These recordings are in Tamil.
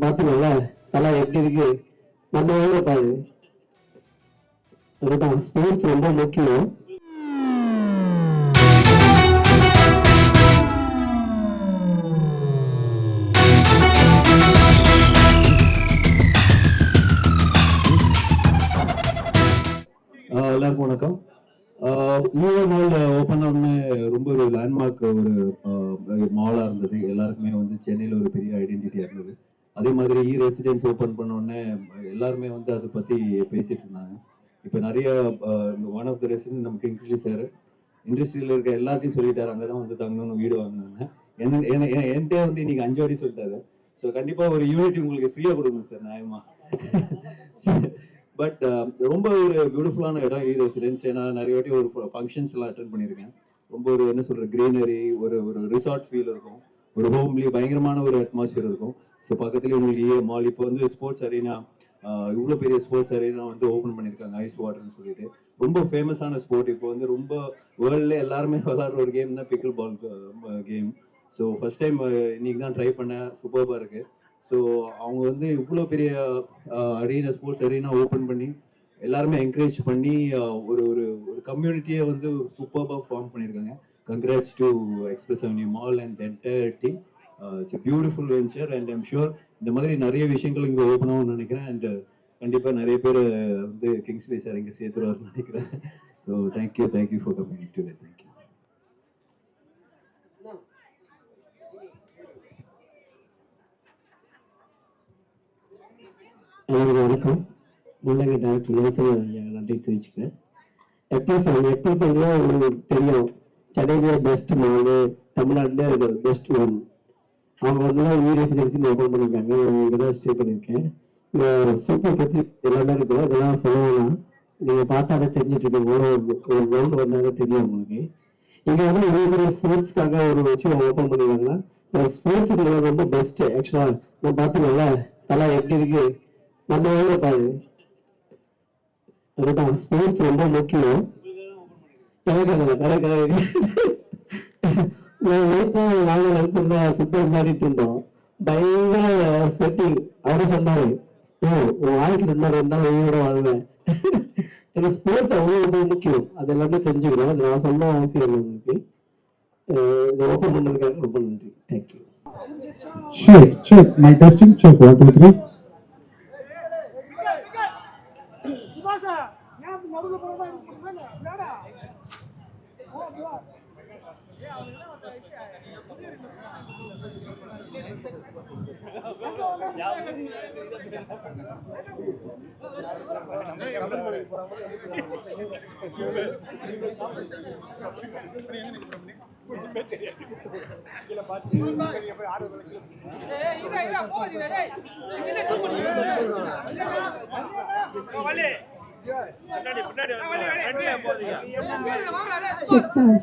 பார்த்தீங்கல்ல தலை எப்படி இருக்கு நம்ம வேலை பாரு. அதுதான் ஸ்போர்ட்ஸ் ரொம்ப முக்கியம். எல்லாருக்கும் வணக்கம். நியூ மால் ஓப்பன் ஆன ரொம்ப ஒரு லேண்ட்மார்க் ஒரு மாலாக இருந்தது. எல்லாருக்குமே வந்து சென்னையில் ஒரு பெரிய ஐடென்டிட்டியாக இருந்தது. அதே மாதிரி ரெசிடென்ஸ் ஓப்பன் பண்ணோடனே எல்லாருமே வந்து அதை பற்றி பேசிட்டு இருந்தாங்க. இப்போ நிறைய ஒன் ஆஃப் த ரெசிடென்ட் நம்ம கிங்ஸ்லி சார் இண்டஸ்ட்ரியில் இருக்க எல்லாத்தையும் சொல்லிட்டாரு, அங்கே தான் வந்து தங்கணும்னு வீடு வாங்கினாங்க. என்கிட்ட வந்து இன்னைக்கு 5 வாட்டி சொல்லிட்டாரு. ஸோ கண்டிப்பாக ஒரு யூனிட் உங்களுக்கு ஃப்ரீயாக கொடுக்கணும் சார், நியாயமா. பட் ரொம்ப ஒரு பியூட்டிஃபுல்லான இடம் ரெசிடென்ஸ். ஏன்னா நிறைய வாட்டி ஒரு ஃபங்க்ஷன்ஸ் எல்லாம் அட்டென்ட் பண்ணியிருக்கேன். ரொம்ப ஒரு என்ன சொல்ற கிரீனரி, ஒரு ஒரு ரிசார்ட் ஃபீல் இருக்கும், ஒரு ஹோம்லி பயங்கரமான ஒரு அட்மாஸ்பியர் இருக்கும். ஸோ பக்கத்துலேயே உங்களுக்கு மால் இப்போ வந்து ஸ்போர்ட்ஸ் அரீனா, இவ்வளோ பெரிய ஸ்போர்ட்ஸ் அரீனா வந்து ஓப்பன் பண்ணியிருக்காங்க, ஐஸ் வாட்டர்னு சொல்லிட்டு. ரொம்ப ஃபேமஸான ஸ்போர்ட். இப்போ வந்து ரொம்ப வேர்ல்ட்ல எல்லாருமே விளாட்ற ஒரு கேம் தான் pickleball game. So first time இன்னைக்கு தான் ட்ரை பண்ணேன், சூப்பராக இருக்கு. ஸோ அவங்க வந்து இவ்வளோ பெரிய அரீனா, ஸ்போர்ட்ஸ் அரீனா ஓப்பன் பண்ணி எல்லாருமே என்கரேஜ் பண்ணி ஒரு ஒரு ஒரு கம்யூனிட்டியை வந்து சூப்பராக ஃபார்ம் பண்ணியிருக்காங்க. Congrats to Express Avenue mall and entire team. It's beautiful venture and I'm sure இந்த மாதிரி நிறைய விஷயங்கள் இங்கே ஓப்பன் ஆகும்னு நினைக்கிறேன். அண்ட் கண்டிப்பாக நிறைய பேர் வந்து கிங்ஸ்லி சார் இங்கே சேர்த்துருவார்னு நினைக்கிறேன். So thank you for coming today. Thank you. எல்லாருக்கும் வணக்கம். முன்னணி டைரக்டர் நிறுத்தம் நன்றி தெரிவிச்சுக்கிறேன். எப்படிலாம் உங்களுக்கு தெரியும், சென்னையிலே பெஸ்ட் மாலு, தமிழ்நாட்டிலே பெஸ்ட் மால். அவங்க வந்து ரெசிடென்சி ஓப்பன் பண்ணியிருக்காங்க. இங்கே தான் ஸ்டே பண்ணியிருக்கேன். இந்த சூப்பர் பற்றி எல்லாமே இருக்கும், இதெல்லாம் சொல்லலாம். நீங்கள் பார்த்தாலே தெரிஞ்சுட்டு இருக்கீங்க, ஒரு வேர்ல்டு வந்தாலே தெரியும் உங்களுக்கு. இங்கே வந்து இதே ஸ்போர்ட்ஸ்க்காக ஒரு வச்சு ஓப்பன் பண்ணியிருக்காங்கன்னா ஸ்போர்ட்ஸுக்கு ரொம்ப பெஸ்ட்டு. ஆக்சுவலாக நான் பார்த்தீங்கல்ல தலை எப்படி இருக்கு நம்ம வேலை பாரு. அதுதான் ஸ்போர்ட்ஸ் ரொம்ப முக்கியம். நாங்கள் நினைச்சிருந்தா ஃபுட்பால் விளையாடிட்டு இருந்தோம், பயங்கர ஸ்வெட்டிங். அவரு சொன்னாரு, உன் வாழ்க்கை 2 நாள் உயிரோட வாழ்வேன். எனக்கு ஸ்போர்ட்ஸ் அவ்வளோ ரொம்ப முக்கியம். அது எல்லாமே தெரிஞ்சுக்கணும். அது நான் சொன்ன அவசியம் இல்லை உங்களுக்கு. இதை ஓப்பன் பண்ணதுக்காக ரொம்ப நன்றி. Thank you. Sure. My testing, check 1 2 3.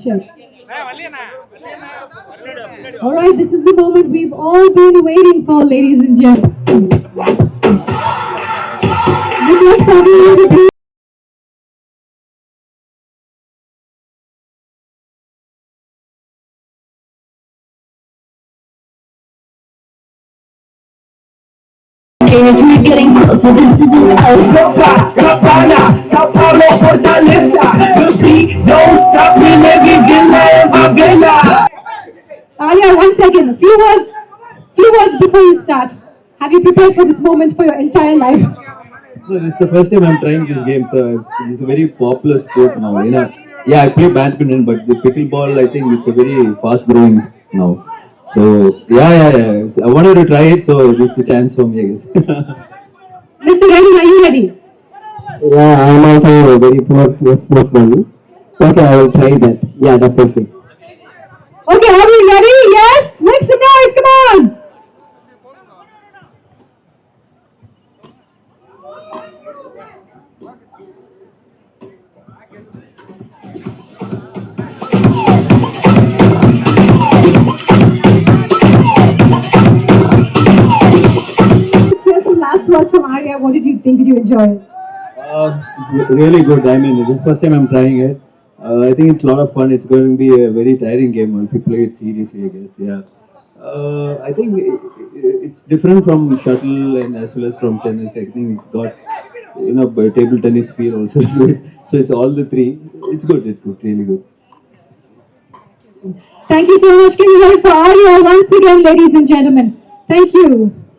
Check. All right, this is the moment we've all been waiting for, ladies and gentlemen. As we're getting closer, this is Copacabana, Sao Paulo, Fortaleza. The beat don't stop me, never get Arya, 1 second. Few words before you start. Have you prepared for this moment for your entire life? So this is the first time I'm trying this game, so it's a very popular sport now. You know, yeah, I play badminton, but the pickleball, I think it's a very fast growing now. So yeah. So I wanted to try it, so this is a chance for me, I guess. Mr. Ravi, are you ready? Yeah, I'm also a very poor sportsman. Okay, I will try that. Yeah, definitely. Okay, are we ready? Yes? Make some noise, come on! Words from Arya. What did you think? Did you enjoy it? It's really good. I mean, this is the first time I'm trying it. I think it's a lot of fun. It's going to be a very tiring game if you play it seriously, I guess. Yeah. I think it's different from shuttle and as well as from tennis. I think it's got table tennis feel also to it. So it's all the three. It's good. It's good. Really good. Thank you so much. Can you hear it for Arya once again, ladies and gentlemen? Thank you.